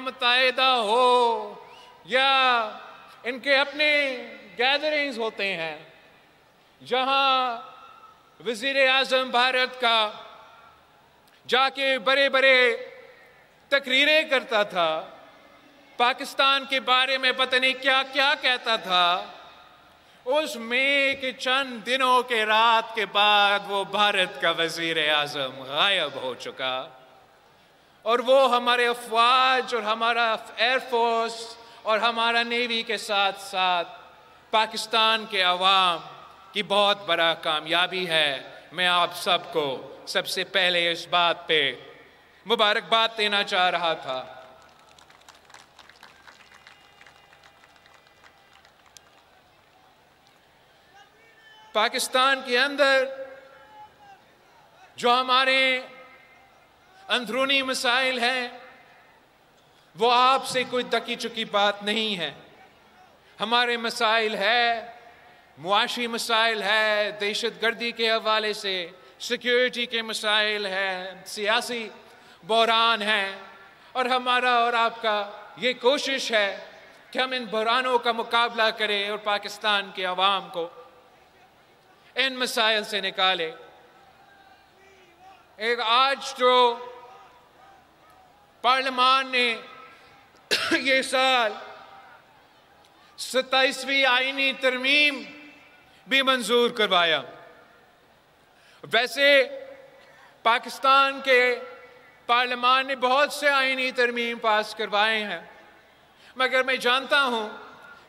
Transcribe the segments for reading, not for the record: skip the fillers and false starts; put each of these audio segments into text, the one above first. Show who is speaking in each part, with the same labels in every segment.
Speaker 1: متحدہ ہو یا ان کے اپنے گیدرنگز ہوتے ہیں جہاں وزیر اعظم بھارت کا جا کے بڑے بڑے تقریریں کرتا تھا، پاکستان کے بارے میں پتہ نہیں کیا کیا کہتا تھا، اس میں کہ چند دنوں کے رات کے بعد وہ بھارت کا وزیر اعظم غائب ہو چکا، اور وہ ہمارے افواج اور ہمارا ایئر فورس اور ہمارا نیوی کے ساتھ ساتھ پاکستان کے عوام کی بہت بڑا کامیابی ہے۔ میں آپ سب کو سب سے پہلے اس بات پہ مبارکباد دینا چاہ رہا تھا۔ پاکستان کے اندر جو ہمارے اندرونی مسائل ہیں وہ آپ سے کوئی دکی چکی بات نہیں ہے۔ ہمارے مسائل ہے، معاشی مسائل ہے، دہشت گردی کے حوالے سے سیکیورٹی کے مسائل ہیں، سیاسی بحران ہیں، اور ہمارا اور آپ کا یہ کوشش ہے کہ ہم ان بحرانوں کا مقابلہ کریں اور پاکستان کے عوام کو ان مسائل سے نکالے۔ ایک آج جو پارلیمان نے یہ سال 27ویں آئینی ترمیم بھی منظور کروایا۔ ویسے پاکستان کے پارلیمان نے بہت سے آئینی ترمیم پاس کروائے ہیں، مگر میں جانتا ہوں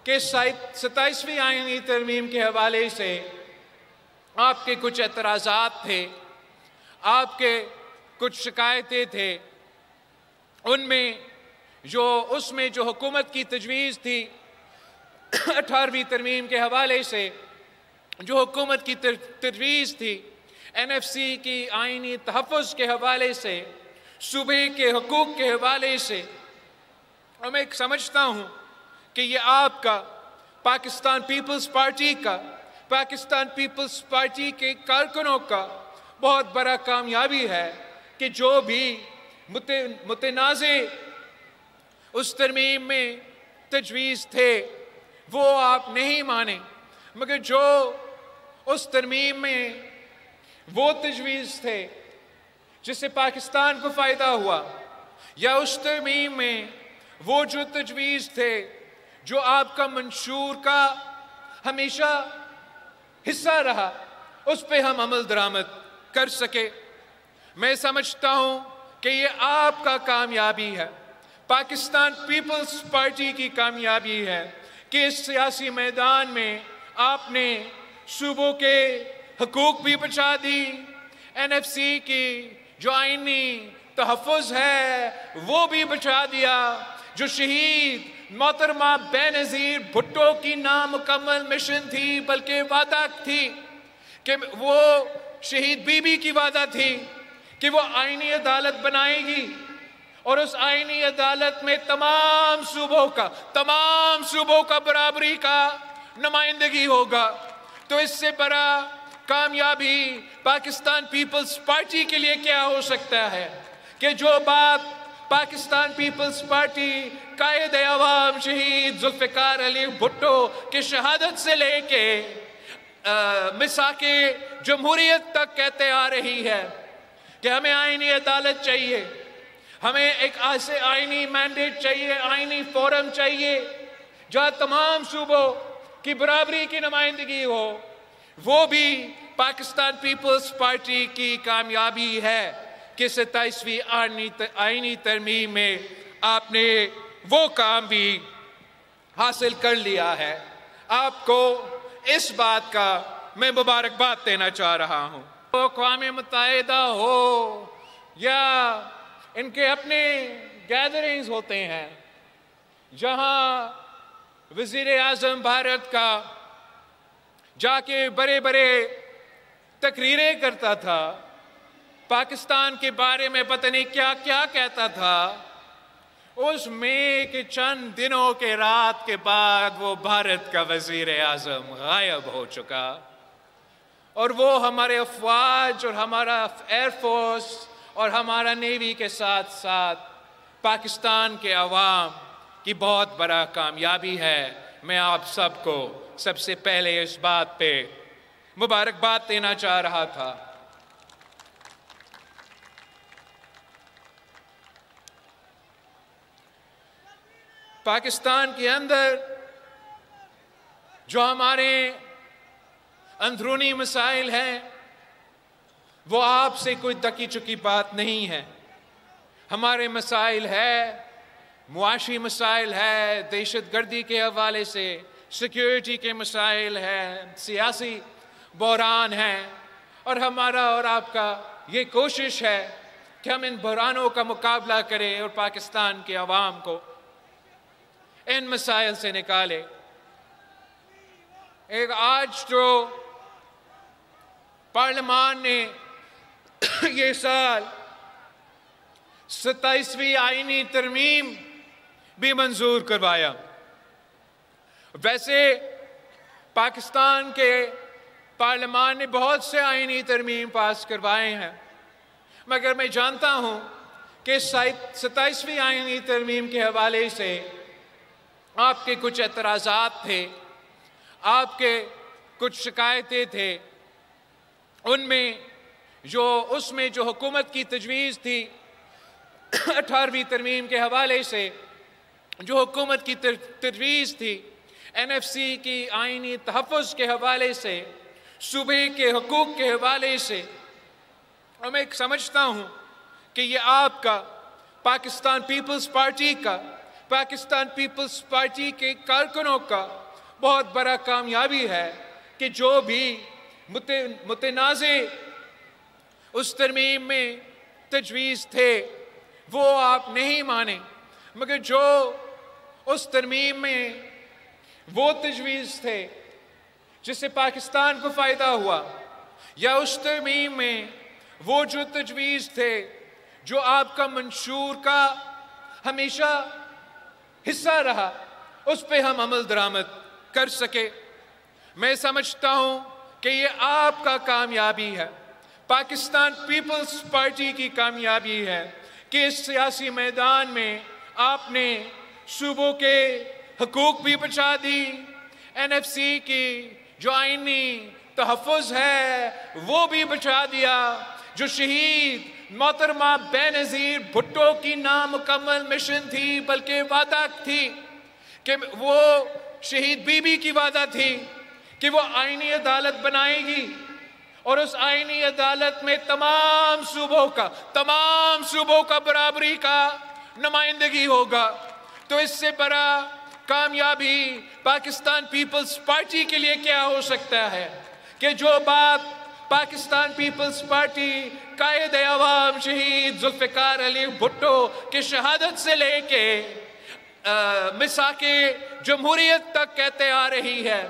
Speaker 1: کہ 27ویں آئینی ترمیم کے حوالے سے آپ کے کچھ اعتراضات تھے، آپ کے کچھ شکایتیں تھے۔ ان میں جو حکومت کی تجویز تھی 18ویں ترمیم کے حوالے سے، جو حکومت کی تجویز تھی NFC کی آئینی تحفظ کے حوالے سے، صوبے کے حقوق کے حوالے سے، اور میں سمجھتا ہوں کہ یہ آپ کا پاکستان پیپلز پارٹی کے کارکنوں کا بہت بڑا کامیابی ہے کہ جو بھی متنازع اس ترمیم میں تجویز تھے وہ آپ نہیں مانے، مگر جو اس ترمیم میں وہ تجویز تھے جس سے پاکستان کو فائدہ ہوا، یا اس ترمیم میں وہ جو تجویز تھے جو آپ کا منشور کا ہمیشہ حصہ رہا، اس پہ ہم عمل درآمد کر سکے۔ میں سمجھتا ہوں کہ یہ آپ کا کامیابی ہے، پاکستان پیپلز پارٹی کی کامیابی ہے کہ اس سیاسی میدان میں آپ نے صوبوں کے حقوق بھی بچا دی، NFC کی جو آئینی تحفظ ہے وہ بھی بچا دیا، جو شہید محترمہ بینظیر بھٹو کی نامکمل مشن تھی، بلکہ وعدہ تھی کہ وہ شہید بی بی کی وعدہ تھی کہ وہ آئینی عدالت بنائے گی، اور اس آئینی عدالت میں تمام صوبوں کا برابری کا نمائندگی ہوگا۔ تو اس سے بڑا کامیابی پاکستان پیپلز پارٹی کے لیے کیا ہو سکتا ہے کہ جو بات پاکستان پیپلز پارٹی قائد عوام شہید ذوالفقار علی بھٹو کی شہادت سے لے کے مساق جمہوریت تک کہتے آ رہی ہے کہ ہمیں آئینی عدالت چاہیے، ہمیں ایک ایسے آئینی مینڈیٹ چاہیے، آئینی فورم چاہیے جہاں تمام صوبوں کی برابری کی نمائندگی ہو، وہ بھی پاکستان پیپلز پارٹی کی کامیابی ہے کہ 27ویں آئینی ترمیم میں آپ نے وہ کام بھی حاصل کر لیا ہے۔ آپ کو اس بات کا میں مبارکباد دینا چاہ رہا ہوں۔ اقوام متحدہ ہو یا ان کے اپنے گیدرنگز ہوتے ہیں جہاں وزیر اعظم بھارت کا جا کے بڑے بڑے تقریریں کرتا تھا، پاکستان کے بارے میں پتہ نہیں کیا کیا کہتا تھا، اس میں کہ چند دنوں کے رات کے بعد وہ بھارت کا وزیر اعظم غائب ہو چکا، اور وہ ہمارے افواج اور ہمارا ایئر فورس اور ہمارا نیوی کے ساتھ ساتھ پاکستان کے عوام کی بہت بڑا کامیابی ہے۔ میں آپ سب کو سب سے پہلے اس بات پہ مبارکباد دینا چاہ رہا تھا۔ پاکستان کے اندر جو ہمارے اندرونی مسائل ہیں وہ آپ سے کوئی دکی چکی بات نہیں ہے۔ ہمارے مسائل ہے، معاشی مسائل ہے، دہشت گردی کے حوالے سے سیکیورٹی کے مسائل ہیں، سیاسی بحران ہیں، اور ہمارا اور آپ کا یہ کوشش ہے کہ ہم ان بحرانوں کا مقابلہ کریں اور پاکستان کے عوام کو ان مسائل سے نکالے۔ ایک آج جو پارلیمان نے یہ سال 27ویں آئینی ترمیم بھی منظور کروایا۔ ویسے پاکستان کے پارلیمان نے بہت سے آئینی ترمیم پاس کروائے ہیں، مگر میں جانتا ہوں کہ 27ویں آئینی ترمیم کے حوالے سے آپ کے کچھ اعتراضات تھے، آپ کے کچھ شکایتیں تھے۔ ان میں جو حکومت کی تجویز تھی 18ویں ترمیم کے حوالے سے، جو حکومت کی تجویز تھی NFC کی آئینی تحفظ کے حوالے سے، صوبے کے حقوق کے حوالے سے، اور میں سمجھتا ہوں کہ یہ آپ کا پاکستان پیپلز پارٹی کے کارکنوں کا بہت بڑا کامیابی ہے کہ جو بھی متنازع اس ترمیم میں تجویز تھے وہ آپ نہیں مانے، مگر جو اس ترمیم میں وہ تجویز تھے جس سے پاکستان کو فائدہ ہوا، یا اس ترمیم میں وہ جو تجویز تھے جو آپ کا منشور کا ہمیشہ حصہ رہا، اس پہ ہم عمل درآمد کر سکے۔ میں سمجھتا ہوں کہ یہ آپ کا کامیابی ہے، پاکستان پیپلز پارٹی کی کامیابی ہے کہ اس سیاسی میدان میں آپ نے صوبوں کے حقوق بھی بچا دی، NFC کی جو آئینی تحفظ ہے وہ بھی بچا دیا، جو شہید محترمہ بینظیر بھٹو کی نامکمل مشن تھی، بلکہ وعدہ تھی کہ وہ شہید بی بی کی وعدہ تھی کہ وہ آئینی عدالت بنائے گی، اور اس آئینی عدالت میں تمام صوبوں کا برابری کا نمائندگی ہوگا۔ تو اس سے بڑا کامیابی پاکستان پیپلز پارٹی کے لیے کیا ہو سکتا ہے کہ جو بات پاکستان پیپلز پارٹی قائد عوام شہید ذوالفقار علی بھٹو کی شہادت سے لے کے مساق جمہوریت تک کہتے آ رہی ہے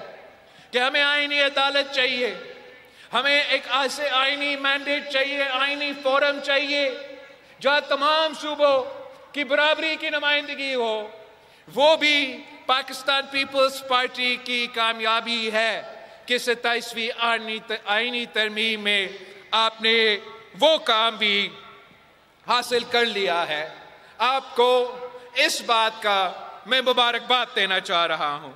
Speaker 1: کہ ہمیں آئینی عدالت چاہیے، ہمیں ایک ایسے آئینی مینڈیٹ چاہیے، آئینی فورم چاہیے جہاں تمام صوبوں کی برابری کی نمائندگی ہو، وہ بھی پاکستان پیپلز پارٹی کی کامیابی ہے کہ 27ویں آئینی ترمیم میں آپ نے وہ کام بھی حاصل کر لیا ہے۔ آپ کو اس بات کا میں مبارکباد دینا چاہ رہا ہوں۔